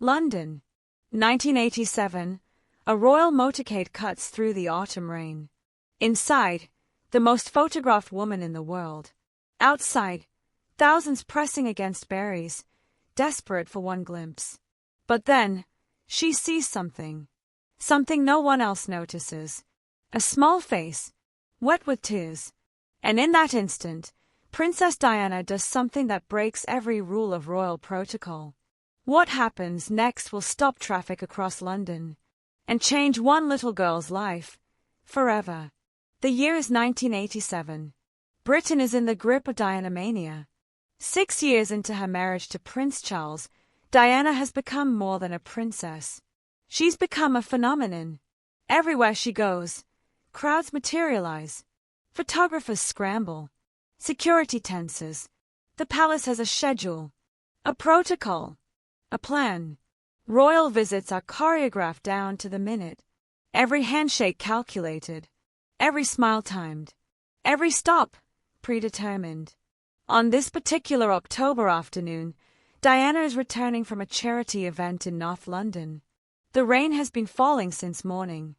London, 1987. A royal motorcade cuts through the autumn rain. Inside, the most photographed woman in the world. Outside, thousands pressing against barriers, desperate for one glimpse. But then, she sees something. Something no one else notices. A small face, wet with tears. And in that instant, Princess Diana does something that breaks every rule of royal protocol. What happens next will stop traffic across London and change one little girl's life forever. The year is 1987. Britain is in the grip of Diana mania. 6 years into her marriage to Prince Charles, Diana has become more than a princess. She's become a phenomenon. Everywhere she goes, crowds materialize. Photographers scramble. Security tenses. The palace has a schedule, a protocol, a plan. Royal visits are choreographed down to the minute. Every handshake calculated. Every smile timed. Every stop predetermined. On this particular October afternoon, Diana is returning from a charity event in North London. The rain has been falling since morning.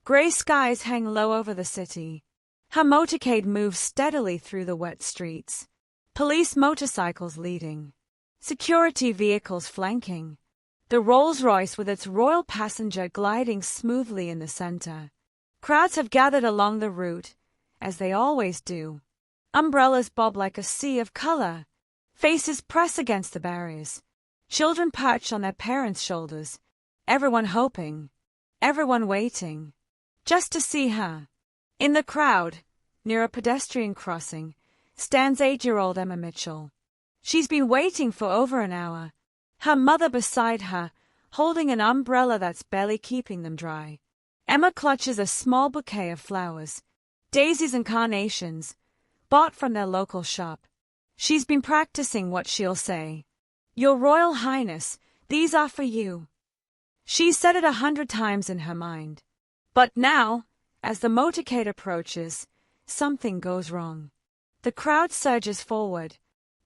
Grey skies hang low over the city. Her motorcade moves steadily through the wet streets. Police motorcycles leading. Security vehicles flanking. The Rolls-Royce with its royal passenger gliding smoothly in the center. Crowds have gathered along the route, as they always do. Umbrellas bob like a sea of color. Faces press against the barriers. Children perch on their parents' shoulders. Everyone hoping. Everyone waiting. Just to see her. In the crowd, near a pedestrian crossing, stands 8-year-old Emma Mitchell. She's been waiting for over an hour. Her mother beside her, holding an umbrella that's barely keeping them dry. Emma clutches a small bouquet of flowers, daisies and carnations, bought from their local shop. She's been practicing what she'll say. "Your Royal Highness, these are for you." She's said it 100 times in her mind. But now, as the motorcade approaches, something goes wrong. The crowd surges forward.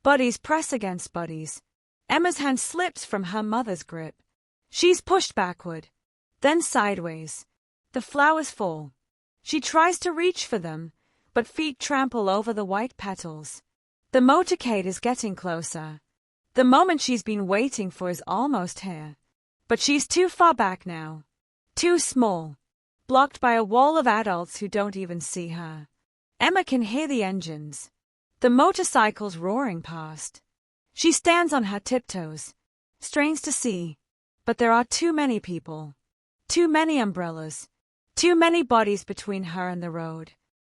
Buddies press against buddies. Emma's hand slips from her mother's grip. She's pushed backward, then sideways. The flowers fall. She tries to reach for them, but feet trample over the white petals. The motorcade is getting closer. The moment she's been waiting for is almost here. But she's too far back now. Too small. Blocked by a wall of adults who don't even see her. Emma can hear the engines. The motorcycles roaring past. She stands on her tiptoes, strains to see. But there are too many people. Too many umbrellas. Too many bodies between her and the road.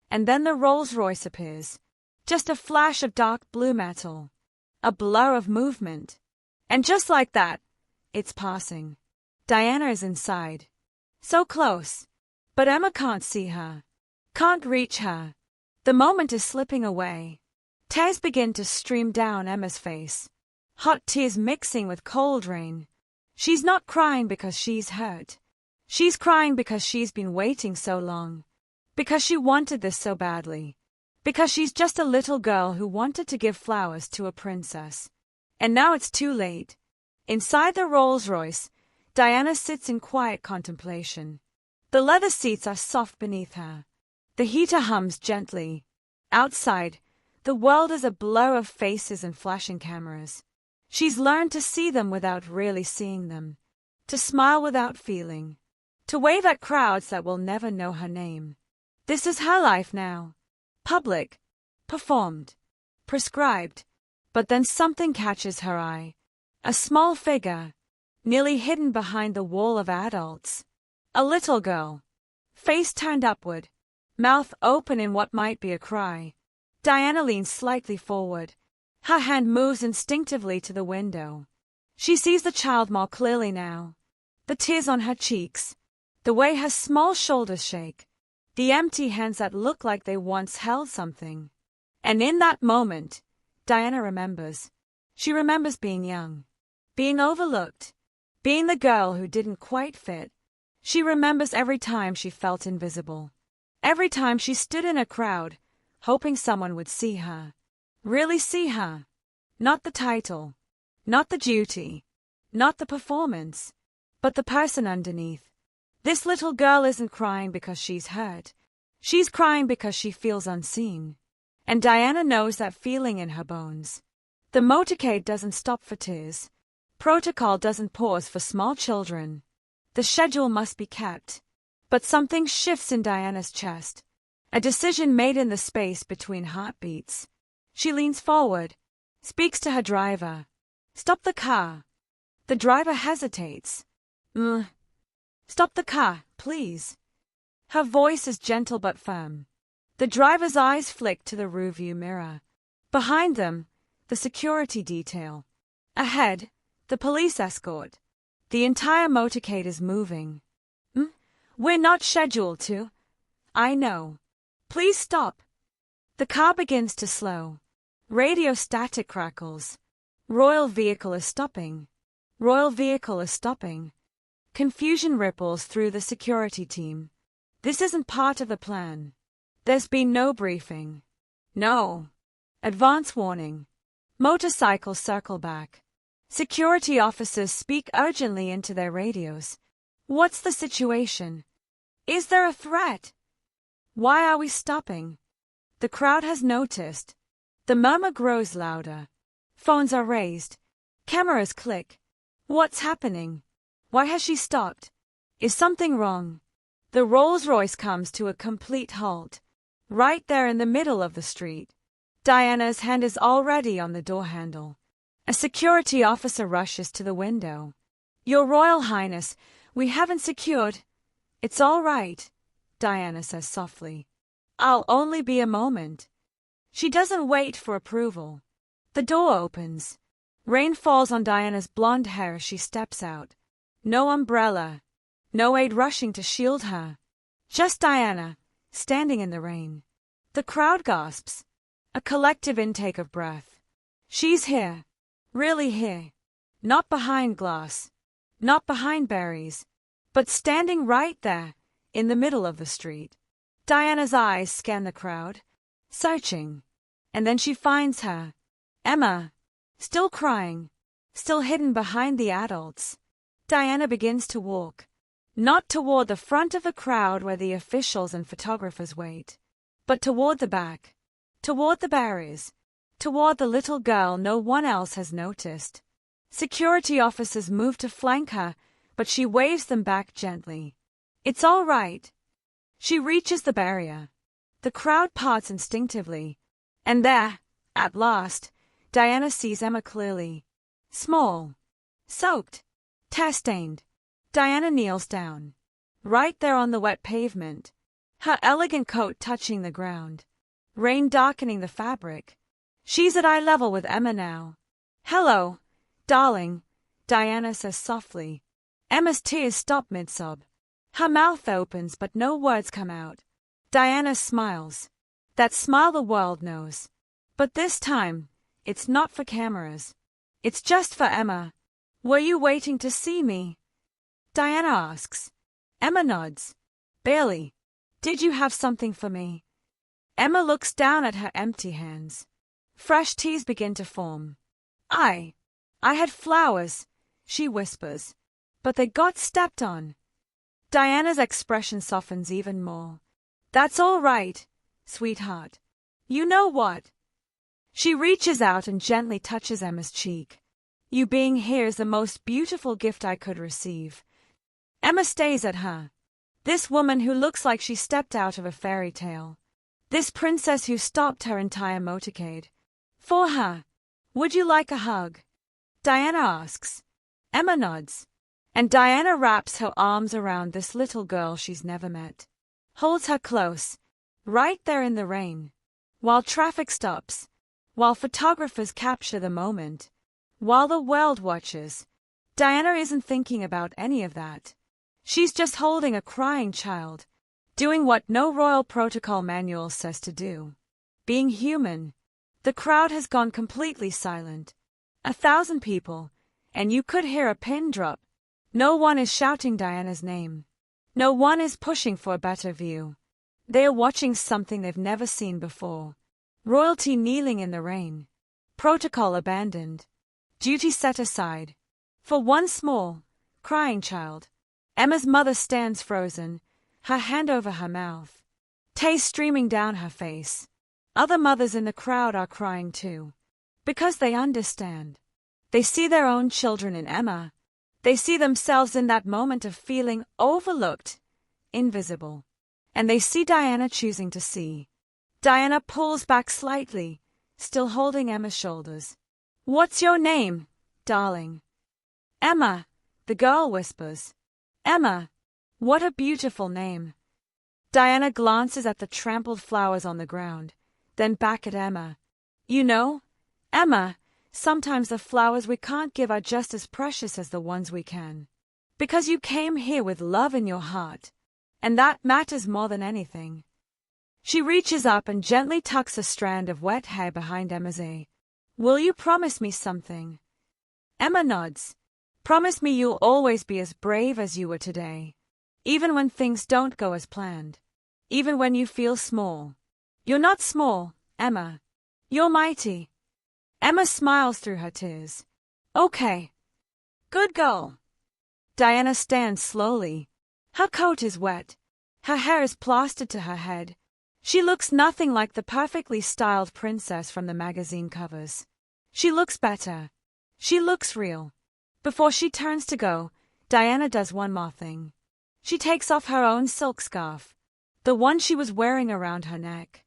And then the Rolls-Royce appears. Just a flash of dark blue metal. A blur of movement. And just like that, it's passing. Diana is inside. So close. But Emma can't see her. Can't reach her. The moment is slipping away. Tears begin to stream down Emma's face. Hot tears mixing with cold rain. She's not crying because she's hurt. She's crying because she's been waiting so long. Because she wanted this so badly. Because she's just a little girl who wanted to give flowers to a princess. And now it's too late. Inside the Rolls-Royce, Diana sits in quiet contemplation. The leather seats are soft beneath her. The heater hums gently. Outside, the world is a blur of faces and flashing cameras. She's learned to see them without really seeing them. To smile without feeling. To wave at crowds that will never know her name. This is her life now. Public. Performed. Prescribed. But then something catches her eye. A small figure. Nearly hidden behind the wall of adults. A little girl. Face turned upward. Mouth open in what might be a cry. Diana leans slightly forward. Her hand moves instinctively to the window. She sees the child more clearly now. The tears on her cheeks. The way her small shoulders shake. The empty hands that look like they once held something. And in that moment, Diana remembers. She remembers being young. Being overlooked. Being the girl who didn't quite fit. She remembers every time she felt invisible. Every time she stood in a crowd, hoping someone would see her. Really see her. Not the title. Not the duty. Not the performance, but the person underneath. This little girl isn't crying because she's hurt. She's crying because she feels unseen. And Diana knows that feeling in her bones. The motorcade doesn't stop for tears. Protocol doesn't pause for small children. The schedule must be kept. But something shifts in Diana's chest. A decision made in the space between heartbeats. She leans forward, speaks to her driver. Stop the car. The driver hesitates. Stop the car, please. Her voice is gentle but firm. The driver's eyes flick to the rearview mirror. Behind them, the security detail. Ahead, the police escort. The entire motorcade is moving. We're not scheduled to. I know. Please stop. The car begins to slow. Radio static crackles. Royal vehicle is stopping. Royal vehicle is stopping. Confusion ripples through the security team. This isn't part of the plan. There's been no briefing. No. Advance warning. Motorcycles circle back. Security officers speak urgently into their radios. What's the situation? Is there a threat? Why are we stopping? The crowd has noticed. The murmur grows louder. Phones are raised. Cameras click. What's happening? Why has she stopped? Is something wrong? The Rolls-Royce comes to a complete halt. Right there in the middle of the street. Diana's hand is already on the door handle. A security officer rushes to the window. Your Royal Highness, we haven't secured. It's all right, Diana says softly. I'll only be a moment. She doesn't wait for approval. The door opens. Rain falls on Diana's blonde hair as she steps out. No umbrella. No aid rushing to shield her. Just Diana, standing in the rain. The crowd gasps. A collective intake of breath. She's here. Really here. Not behind glass. Not behind barriers. But standing right there, in the middle of the street. Diana's eyes scan the crowd. Searching. And then she finds her. Emma. Still crying. Still hidden behind the adults. Diana begins to walk. Not toward the front of the crowd where the officials and photographers wait. But toward the back. Toward the barriers. Toward the little girl no one else has noticed. Security officers move to flank her, but she waves them back gently. It's all right. She reaches the barrier. The crowd parts instinctively. And there, at last, Diana sees Emma clearly. Small. Soaked. Tear-stained. Diana kneels down. Right there on the wet pavement. Her elegant coat touching the ground. Rain darkening the fabric. She's at eye level with Emma now. Hello, darling, Diana says softly. Emma's tears stop mid-sob. Her mouth opens but no words come out. Diana smiles. That smile the world knows. But this time, it's not for cameras. It's just for Emma. Were you waiting to see me? Diana asks. Emma nods. Barely. Did you have something for me? Emma looks down at her empty hands. Fresh tears begin to form. I had flowers, she whispers. But they got stepped on. Diana's expression softens even more. That's all right, sweetheart. You know what? She reaches out and gently touches Emma's cheek. You being here is the most beautiful gift I could receive. Emma stays at her. This woman who looks like she stepped out of a fairy tale. This princess who stopped her entire motorcade. For her. Would you like a hug? Diana asks. Emma nods. And Diana wraps her arms around this little girl she's never met. Holds her close. Right there in the rain. While traffic stops. While photographers capture the moment. While the world watches. Diana isn't thinking about any of that. She's just holding a crying child. Doing what no royal protocol manual says to do. Being human. The crowd has gone completely silent. 1,000 people, and you could hear a pin drop. No one is shouting Diana's name. No one is pushing for a better view. They are watching something they've never seen before. Royalty kneeling in the rain. Protocol abandoned. Duty set aside. For one small, crying child. Emma's mother stands frozen, her hand over her mouth, tears streaming down her face. Other mothers in the crowd are crying too, because they understand. They see their own children in Emma. They see themselves in that moment of feeling overlooked, invisible. And they see Diana choosing to see. Diana pulls back slightly, still holding Emma's shoulders. "What's your name, darling?" "Emma," the girl whispers. "Emma, what a beautiful name." Diana glances at the trampled flowers on the ground, then back at Emma. "You know, Emma, sometimes the flowers we can't give are just as precious as the ones we can. Because you came here with love in your heart, and that matters more than anything." She reaches up and gently tucks a strand of wet hair behind Emma's ear. "Will you promise me something?" Emma nods. "Promise me you'll always be as brave as you were today. Even when things don't go as planned. Even when you feel small. You're not small, Emma. You're mighty." Emma smiles through her tears. "Okay. Good girl." Diana stands slowly. Her coat is wet. Her hair is plastered to her head. She looks nothing like the perfectly styled princess from the magazine covers. She looks better. She looks real. Before she turns to go, Diana does one more thing. She takes off her own silk scarf, the one she was wearing around her neck,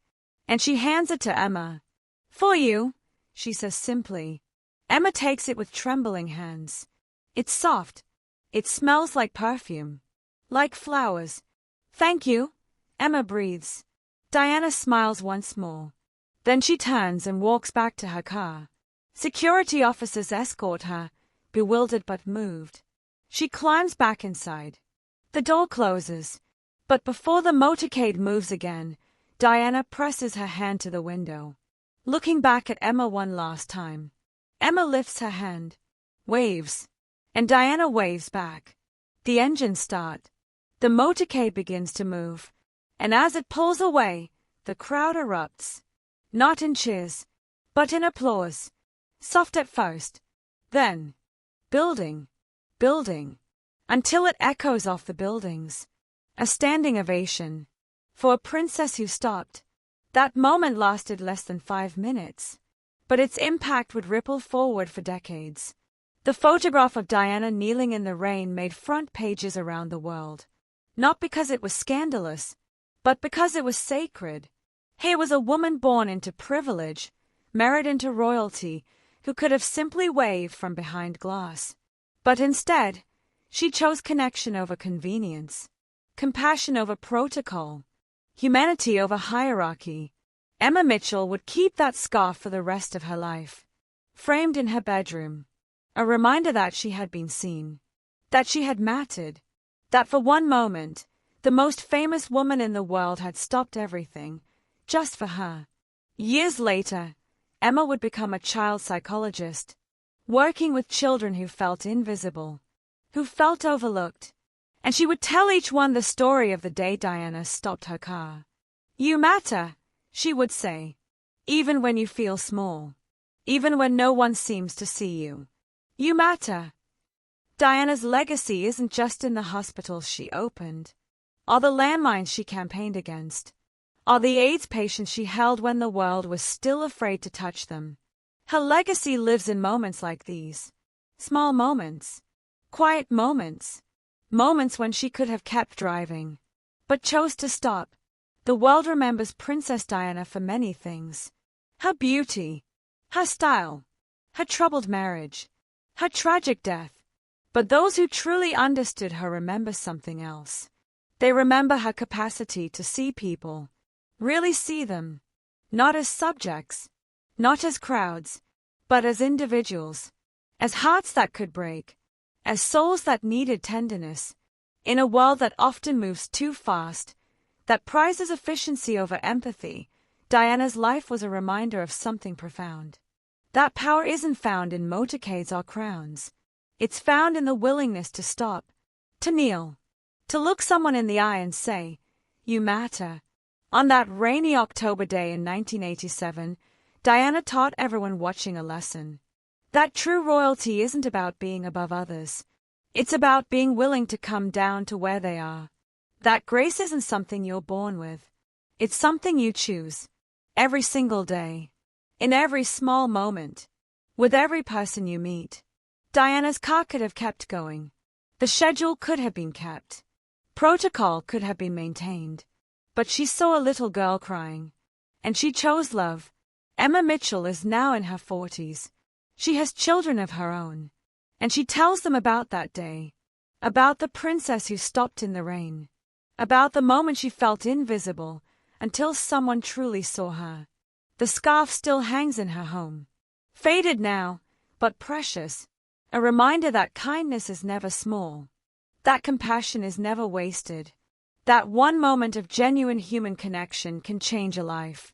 and she hands it to Emma. "For you," she says simply. Emma takes it with trembling hands. It's soft. It smells like perfume. Like flowers. "Thank you," Emma breathes. Diana smiles once more. Then she turns and walks back to her car. Security officers escort her, bewildered but moved. She climbs back inside. The door closes, but before the motorcade moves again, Diana presses her hand to the window, looking back at Emma one last time. Emma lifts her hand, waves, and Diana waves back. The engines start. The motorcade begins to move, and as it pulls away, the crowd erupts. Not in cheers, but in applause. Soft at first, then building, building, until it echoes off the buildings. A standing ovation. For a princess who stopped. That moment lasted less than 5 minutes, but its impact would ripple forward for decades. The photograph of Diana kneeling in the rain made front pages around the world. Not because it was scandalous, but because it was sacred. Here was a woman born into privilege, married into royalty, who could have simply waved from behind glass. But instead, she chose connection over convenience, compassion over protocol, humanity over hierarchy. Emma Mitchell would keep that scarf for the rest of her life, framed in her bedroom, a reminder that she had been seen, that she had mattered, that for one moment, the most famous woman in the world had stopped everything, just for her. Years later, Emma would become a child psychologist, working with children who felt invisible, who felt overlooked, and she would tell each one the story of the day Diana stopped her car. "You matter," she would say, "even when you feel small, even when no one seems to see you. You matter." Diana's legacy isn't just in the hospitals she opened, or the landmines she campaigned against, or the AIDS patients she held when the world was still afraid to touch them. Her legacy lives in moments like these. Small moments. Quiet moments. Moments when she could have kept driving, but chose to stop. The world remembers Princess Diana for many things. Her beauty, her style, her troubled marriage, her tragic death. But those who truly understood her remember something else. They remember her capacity to see people, really see them, not as subjects, not as crowds, but as individuals, as hearts that could break, as souls that needed tenderness. In a world that often moves too fast, that prizes efficiency over empathy, Diana's life was a reminder of something profound. That power isn't found in motorcades or crowns. It's found in the willingness to stop, to kneel, to look someone in the eye and say, "You matter." On that rainy October day in 1987, Diana taught everyone watching a lesson. That true royalty isn't about being above others. It's about being willing to come down to where they are. That grace isn't something you're born with. It's something you choose. Every single day. In every small moment. With every person you meet. Diana's car could have kept going. The schedule could have been kept. Protocol could have been maintained. But she saw a little girl crying. And she chose love. Emma Mitchell is now in her 40s. She has children of her own. And she tells them about that day. About the princess who stopped in the rain. About the moment she felt invisible until someone truly saw her. The scarf still hangs in her home. Faded now, but precious. A reminder that kindness is never small. That compassion is never wasted. That one moment of genuine human connection can change a life.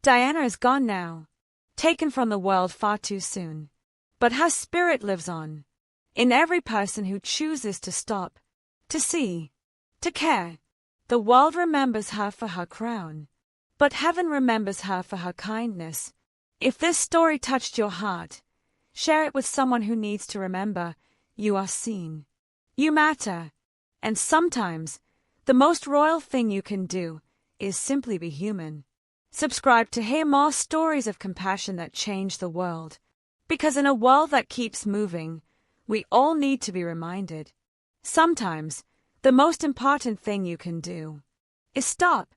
Diana is gone now. Taken from the world far too soon. But her spirit lives on. In every person who chooses to stop, to see, to care. The world remembers her for her crown. But heaven remembers her for her kindness. If this story touched your heart, share it with someone who needs to remember you are seen. You matter. And sometimes, the most royal thing you can do is simply be human. Subscribe to hear more stories of compassion that change the world. Because in a world that keeps moving, we all need to be reminded. Sometimes, the most important thing you can do is stop.